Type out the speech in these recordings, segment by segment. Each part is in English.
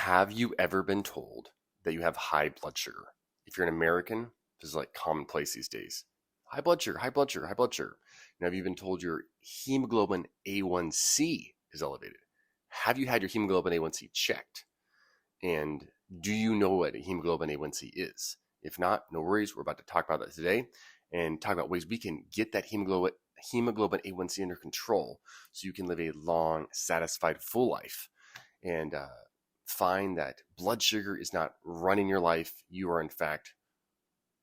Have you ever been told that you have high blood sugar? If you're an American, this is like commonplace these days. High blood sugar, high blood sugar, high blood sugar. Now, have you been told your hemoglobin A1c is elevated? Have you had your hemoglobin A1c checked? And do you know what a hemoglobin A1c is? If not, no worries. We're about to talk about that today and talk about ways we can get that hemoglobin A1c under control so you can live a long, satisfied, full life. And find that blood sugar is not running your life. You are, in fact,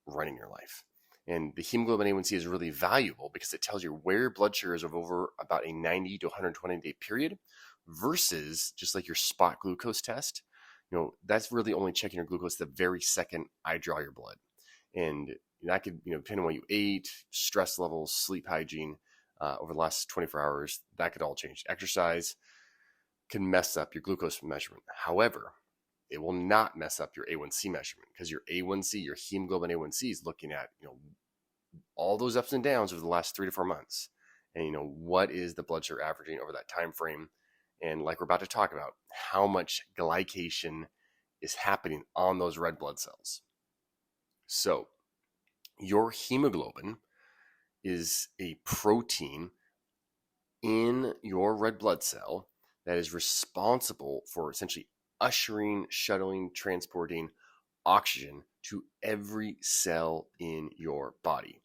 running your life. And the hemoglobin A1c is really valuable because it tells you where your blood sugar is over about a 90 to 120 day period versus just like your spot glucose test. That's really only checking your glucose the very second I draw your blood. And that could, depending on what you ate, stress levels, sleep hygiene, over the last 24 hours, that could all change. Exercise can mess up your glucose measurement. However, it will not mess up your A1c measurement because your A1c, your hemoglobin A1c is looking at, all those ups and downs over the last 3 to 4 months. And, what is the blood sugar averaging over that time frame? And like we're about to talk about, how much glycation is happening on those red blood cells. So your hemoglobin is a protein in your red blood cell that is responsible for essentially ushering, shuttling, transporting oxygen to every cell in your body.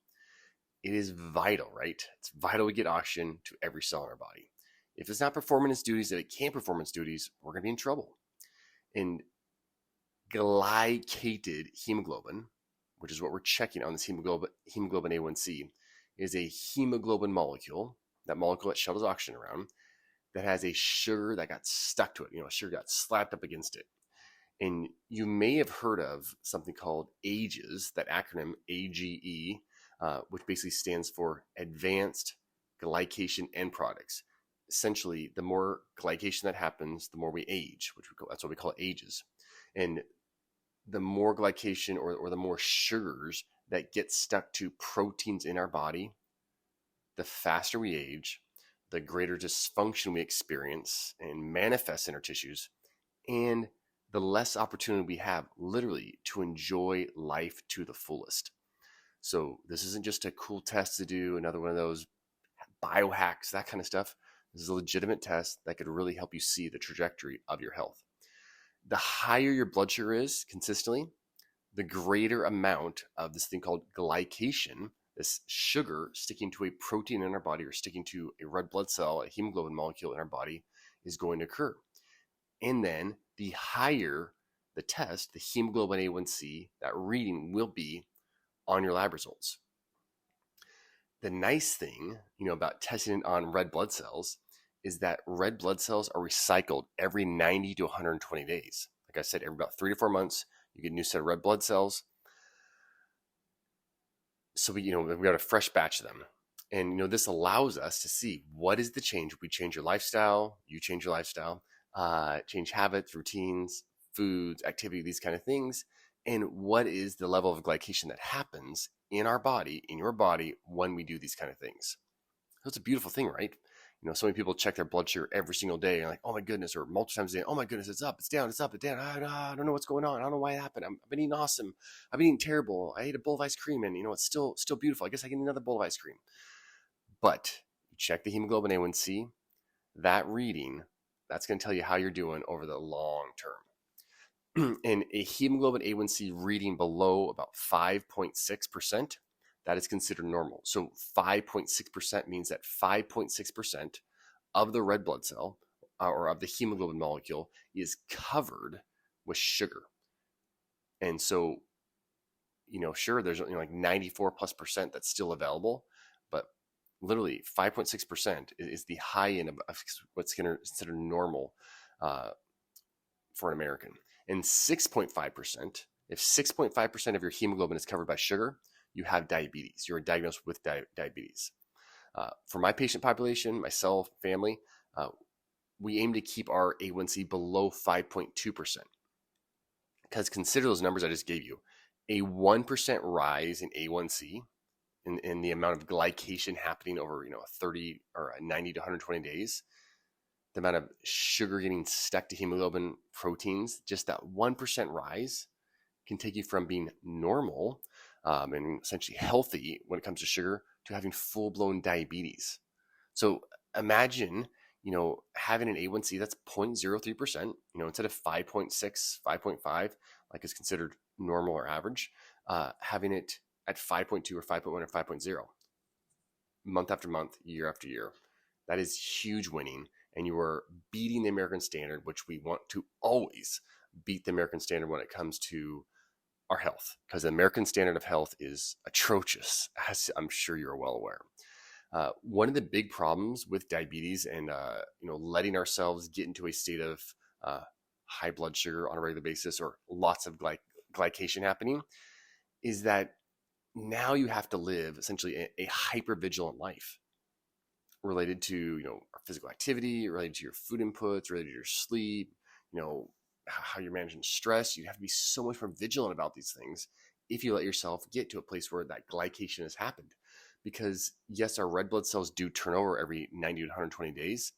It is vital, right? It's vital we get oxygen to every cell in our body. If it's not performing its duties, if it can't perform its duties, we're going to be in trouble. And glycated hemoglobin, which is what we're checking on this hemoglobin A1c, is a hemoglobin molecule, that molecule that shuttles oxygen around, that has a sugar that got stuck to it. A sugar got slapped up against it. And you may have heard of something called AGEs, that acronym AGE, which basically stands for Advanced Glycation End Products. Essentially, the more glycation that happens, the more we age, that's what we call AGEs. And the more glycation or the more sugars that get stuck to proteins in our body, the faster we age, the greater dysfunction we experience and manifest in our tissues, and the less opportunity we have literally to enjoy life to the fullest. So this isn't just a cool test to do, another one of those biohacks, that kind of stuff. This is a legitimate test that could really help you see the trajectory of your health. The higher your blood sugar is consistently, the greater amount of this thing called glycation, this sugar sticking to a protein in our body or sticking to a red blood cell, a hemoglobin molecule in our body, is going to occur. And then the higher the test, the hemoglobin A1c, that reading will be on your lab results. The nice thing, about testing it on red blood cells is that red blood cells are recycled every 90 to 120 days. Like I said, every about 3 to 4 months, you get a new set of red blood cells. So we got a fresh batch of them. And, this allows us to see what is the change. We change your lifestyle, you change your lifestyle, change habits, routines, foods, activity, these kind of things. And what is the level of glycation that happens in our body, in your body, when we do these kind of things. So it's a beautiful thing, right? So many people check their blood sugar every single day and like, oh my goodness, or multiple times a day, oh my goodness, it's up, it's down, it's up, it's down. I don't know what's going on. I don't know why it happened. I've been eating awesome. I've been eating terrible. I ate a bowl of ice cream and it's still beautiful. I guess I can eat another bowl of ice cream. But you check the hemoglobin A1c, that reading, that's going to tell you how you're doing over the long term. And a hemoglobin A1c reading below about 5.6%, that is considered normal. So 5.6% means that 5.6% of the red blood cell or of the hemoglobin molecule is covered with sugar. And so, sure, there's like 94+% that's still available, but literally 5.6% is the high end of what's considered normal for an American. And 6.5%, if 6.5% of your hemoglobin is covered by sugar, you have diabetes. You're diagnosed with diabetes. For my patient population, myself, family, we aim to keep our A1c below 5.2%. Because consider those numbers I just gave you. A 1% rise in A1c, in the amount of glycation happening over 30 or 90 to 120 days, the amount of sugar getting stuck to hemoglobin proteins, just that 1% rise can take you from being normal and essentially healthy when it comes to sugar to having full-blown diabetes. So imagine, having an A1C that's 0.03%, instead of 5.6, 5.5, like is considered normal or average, having it at 5.2 or 5.1 or 5.0 month after month, year after year. That is huge winning. And you are beating the American standard, which we want to always beat the American standard when it comes to our health, because the American standard of health is atrocious, as I'm sure you're well aware. One of the big problems with diabetes and letting ourselves get into a state of high blood sugar on a regular basis or lots of glycation happening is that now you have to live essentially a hyper vigilant life related to our physical activity, related to your food inputs, related to your sleep, how you're managing stress. You have to be so much more vigilant about these things if you let yourself get to a place where that glycation has happened. Because yes, our red blood cells do turn over every 90 to 120 days,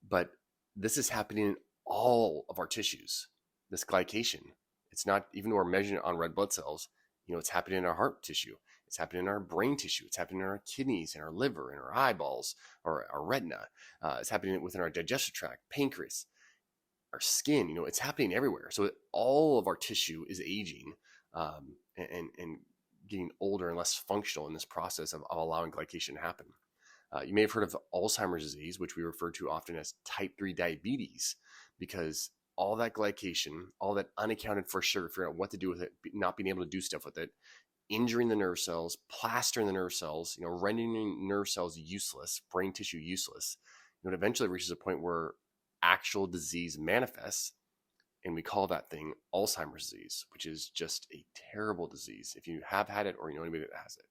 but this is happening in all of our tissues. This glycation, it's not, even though we're measuring it on red blood cells, it's happening in our heart tissue. It's happening in our brain tissue. It's happening in our kidneys, in our liver, in our eyeballs, or our retina. It's happening within our digestive tract, pancreas, our skin. It's happening everywhere. So all of our tissue is aging and getting older and less functional in this process of allowing glycation to happen. You may have heard of Alzheimer's disease, which we refer to often as type 3 diabetes, because all that glycation, all that unaccounted for sugar, figuring out what to do with it, not being able to do stuff with it, injuring the nerve cells, plastering the nerve cells, rendering nerve cells useless, brain tissue useless. It eventually reaches a point where actual disease manifests, and we call that thing Alzheimer's disease, which is just a terrible disease if you have had it or you know anybody that has it.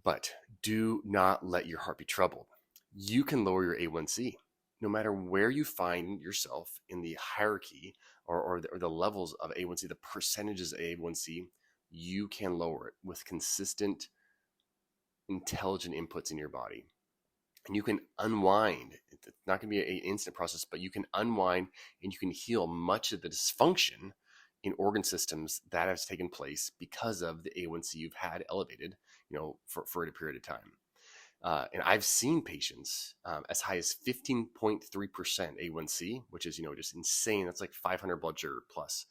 But do not let your heart be troubled. You can lower your A1C. No matter where you find yourself in the hierarchy or the levels of A1C, the percentages of A1C, you can lower it with consistent, intelligent inputs in your body. And you can unwind. It's not going to be an instant process, but you can unwind and you can heal much of the dysfunction in organ systems that has taken place because of the A1C you've had elevated, for a period of time. And I've seen patients as high as 15.3% A1C, which is, just insane. That's like 500 blood sugar plus.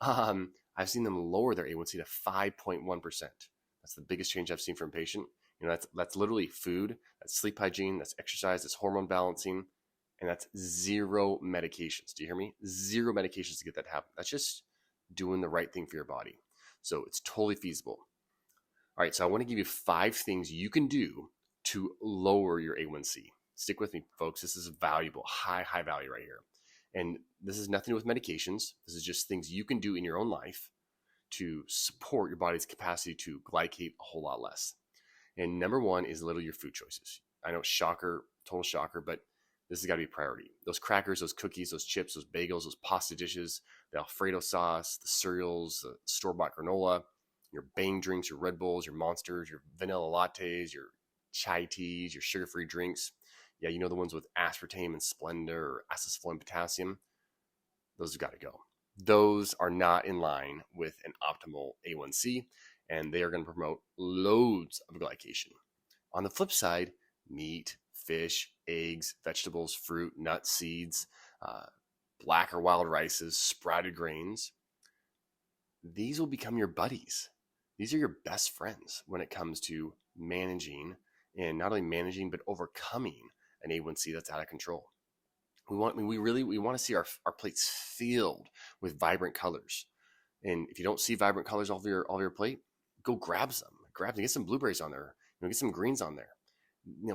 I've seen them lower their A1C to 5.1%. That's the biggest change I've seen from a patient. That's literally food, that's sleep hygiene, that's exercise, that's hormone balancing, and that's zero medications. Do you hear me? Zero medications to get that to happen. That's just doing the right thing for your body. So it's totally feasible. All right, so I want to give you 5 things you can do to lower your A1C. Stick with me, folks. This is valuable, high value right here. And this is nothing to do with medications. This is just things you can do in your own life to support your body's capacity to glycate a whole lot less. And number 1 is literally your food choices. I know, shocker, total shocker, but this has got to be a priority. Those crackers, those cookies, those chips, those bagels, those pasta dishes, the Alfredo sauce, the cereals, the store-bought granola, your Bang drinks, your Red Bulls, your Monsters, your vanilla lattes, your chai teas, your sugar-free drinks. Yeah, the ones with aspartame and Splenda or acetylcholine potassium. Those have got to go. Those are not in line with an optimal A1C, and they are going to promote loads of glycation. On the flip side, meat, fish, eggs, vegetables, fruit, nuts, seeds, black or wild rices, sprouted grains, these will become your buddies. These are your best friends when it comes to managing, and not only managing, but overcoming an A1C that's out of control. We want to see our plates filled with vibrant colors. And if you don't see vibrant colors all over your plate, go grab some. Get some blueberries on there. Get some greens on there.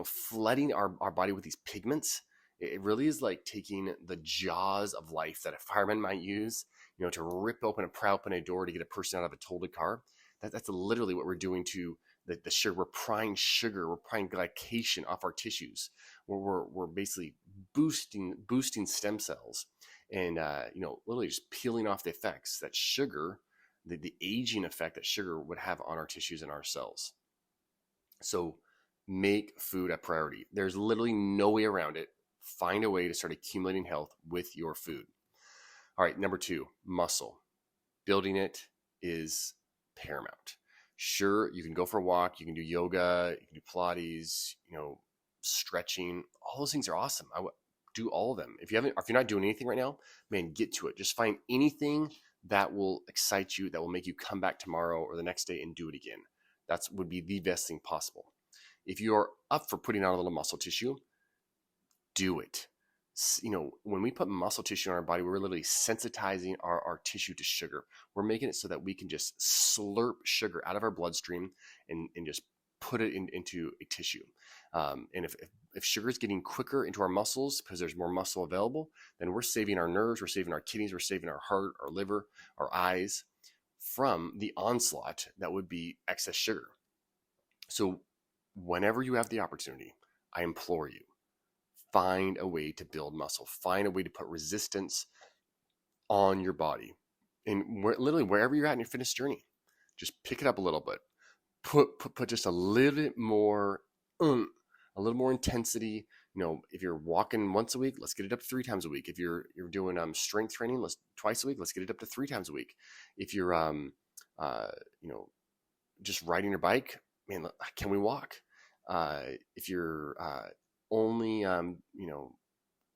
Flooding our body with these pigments, it really is like taking the jaws of life that a fireman might use, to pry open a door to get a person out of a totaled car. That's literally what we're doing to the sugar. We're prying sugar. We're prying glycation off our tissues. We're basically boosting stem cells, and literally just peeling off the effects that sugar, the aging effect that sugar would have on our tissues and our cells. So make food a priority. There's literally no way around it. Find a way to start accumulating health with your food. All right, number 2, muscle. Building it is paramount. Sure, you can go for a walk, you can do yoga, you can do Pilates, stretching. All those things are awesome. I would do all of them. If you're not doing anything right now, man, get to it. Just find anything that will excite you, that will make you come back tomorrow or the next day and do it again. That would be the best thing possible. If you are up for putting on a little muscle tissue, do it. When we put muscle tissue on our body, we're literally sensitizing our tissue to sugar. We're making it so that we can just slurp sugar out of our bloodstream and just put it into a tissue. And if sugar is getting quicker into our muscles because there's more muscle available, then we're saving our nerves, we're saving our kidneys, we're saving our heart, our liver, our eyes from the onslaught that would be excess sugar. So whenever you have the opportunity, I implore you, find a way to build muscle. Find a way to put resistance on your body. And literally wherever you're at in your fitness journey, just pick it up a little bit. Put just a little bit more, a little more intensity. If you're walking once a week, let's get it up to 3 times a week. If you're doing strength training, twice a week, let's get it up to 3 times a week. If you're just riding your bike, man, can we walk? If you're only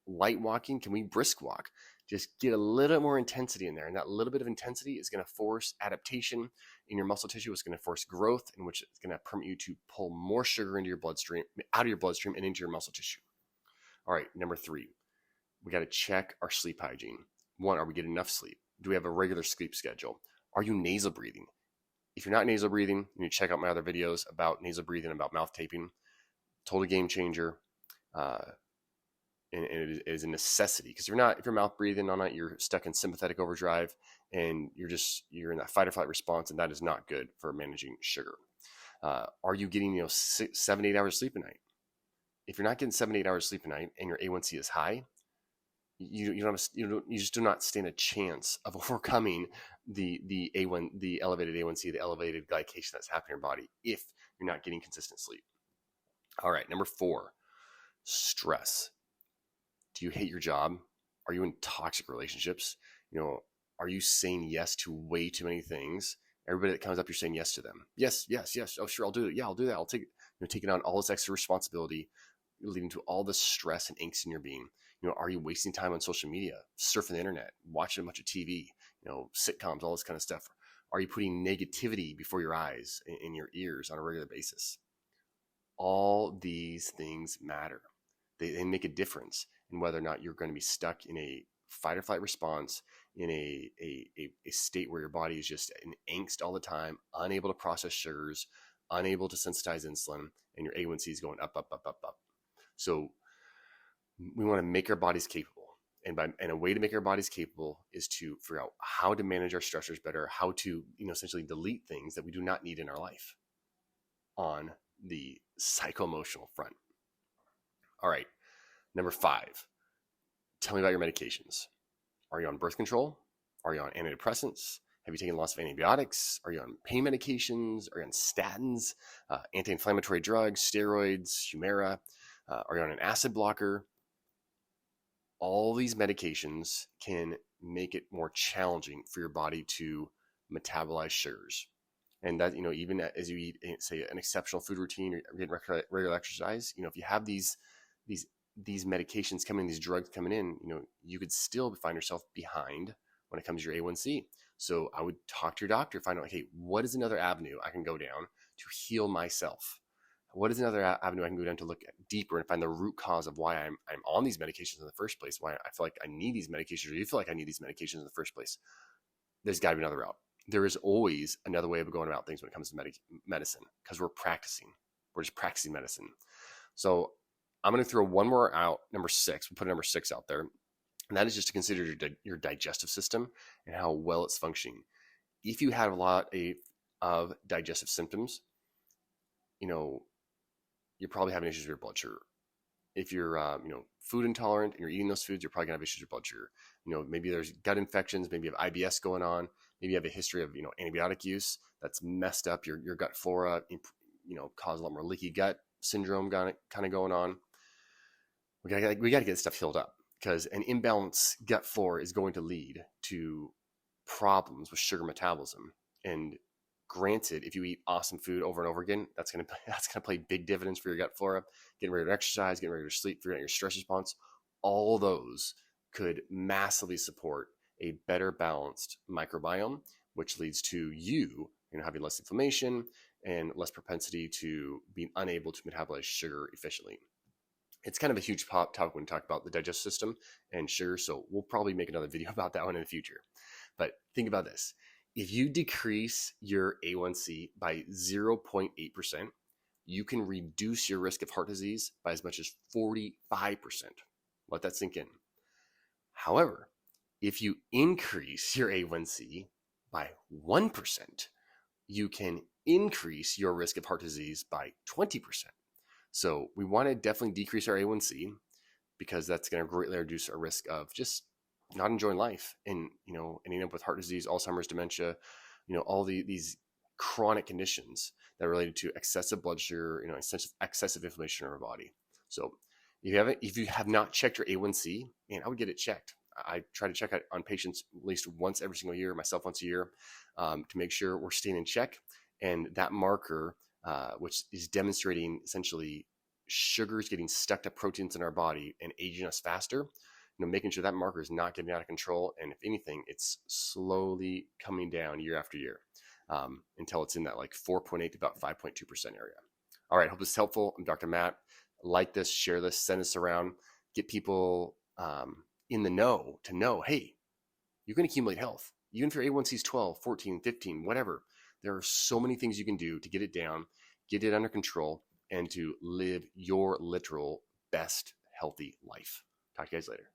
light walking, can we brisk walk? Just get a little more intensity in there, and that little bit of intensity is going to force adaptation in your muscle tissue. It's going to force growth, in which it's going to permit you to pull more sugar into your bloodstream, out of your bloodstream, and into your muscle tissue. All right, number 3, we got to check our sleep hygiene. 1, are we getting enough sleep? Do we have a regular sleep schedule? Are you nasal breathing? If you're not nasal breathing, you need to check out my other videos about nasal breathing, about mouth taping. Total game changer. And it is a necessity, because if you're mouth breathing all night, you're stuck in sympathetic overdrive, and you're in that fight or flight response, and that is not good for managing sugar. Are you getting 7 to 8 hours sleep a night? If you're not getting 7 to 8 hours sleep a night and your A1c is high, you just do not stand a chance of overcoming the elevated A1c, the elevated glycation that's happening in your body if you're not getting consistent sleep. All right, number 4, stress. Do you hate your job? Are you in toxic relationships? Are you saying yes to way too many things? Everybody that comes up, you're saying yes to them. Yes. Oh, sure, I'll do it. Yeah, I'll do that. I'll taking on all this extra responsibility, leading to all this stress and angst in your being. Are you wasting time on social media, surfing the internet, watching a bunch of TV, sitcoms, all this kind of stuff? Are you putting negativity before your eyes, in your ears on a regular basis? All these things matter. They make a difference in whether or not you're going to be stuck in a fight or flight response, in a state where your body is just in angst all the time, unable to process sugars, unable to sensitize insulin, and your A1c is going up. So we want to make our bodies capable. And a way to make our bodies capable is to figure out how to manage our stressors better, how to essentially delete things that we do not need in our life on the psycho-emotional front. All right, number 5, tell me about your medications. Are you on birth control? Are you on antidepressants? Have you taken lots of antibiotics? Are you on pain medications? Are you on statins, anti-inflammatory drugs, steroids, Humira? Are you on an acid blocker? All these medications can make it more challenging for your body to metabolize sugars. And that, even as you eat, say, an exceptional food routine or get regular exercise, if you have these medications coming in, these drugs coming in, you could still find yourself behind when it comes to your A1c. So I would talk to your doctor, find out, hey, what is another avenue I can go down to heal myself? What is another avenue I can go down to look deeper and find the root cause of why I'm on these medications in the first place, why I feel like I need these medications, or you feel like I need these medications in the first place? There's got to be another route. There is always another way of going about things when it comes to medicine, because we're practicing. We're just practicing medicine. So I'm going to throw one more out, number 6. We'll put number 6 out there. And that is just to consider your digestive system and how well it's functioning. If you have a lot of digestive symptoms, you're probably having issues with your blood sugar. If you're, food intolerant and you're eating those foods, you're probably gonna have issues with your blood sugar. Maybe there's gut infections, maybe you have IBS going on, maybe you have a history of, antibiotic use that's messed up your gut flora, cause a lot more leaky gut syndrome kind of going on. we gotta get stuff healed up, because an imbalanced gut flora is going to lead to problems with sugar metabolism. And granted, if you eat awesome food over and over again, that's gonna play big dividends for your gut flora. Getting regular exercise, getting regular sleep, figuring out your stress response, all those could massively support a better balanced microbiome, which leads to you having less inflammation and less propensity to being unable to metabolize sugar efficiently. It's kind of a huge topic when we talk about the digestive system and sugar, so we'll probably make another video about that one in the future. But think about this. If you decrease your A1c by 0.8%, you can reduce your risk of heart disease by as much as 45%. Let that sink in. However, if you increase your A1c by 1%, you can increase your risk of heart disease by 20%. So we want to definitely decrease our A1c, because that's going to greatly reduce our risk of just not enjoying life and, ending up with heart disease, Alzheimer's, dementia, all these chronic conditions that are related to excessive blood sugar, excessive inflammation in our body. So if you have not checked your A1c, I would get it checked. I try to check it on patients at least once every single year, myself once a year, to make sure we're staying in check. And that marker, which is demonstrating essentially sugars getting stuck to proteins in our body and aging us faster, making sure that marker is not getting out of control. And if anything, it's slowly coming down year after year, until it's in that like 4.8 to about 5.2% area. All right, hope this is helpful. I'm Dr. Matt. Like this, share this, send this around, get people in the know to know, hey, you're going to accumulate health. Even if your A1c is 12, 14, 15, whatever, there are so many things you can do to get it down, get it under control, and to live your literal best healthy life. Talk to you guys later.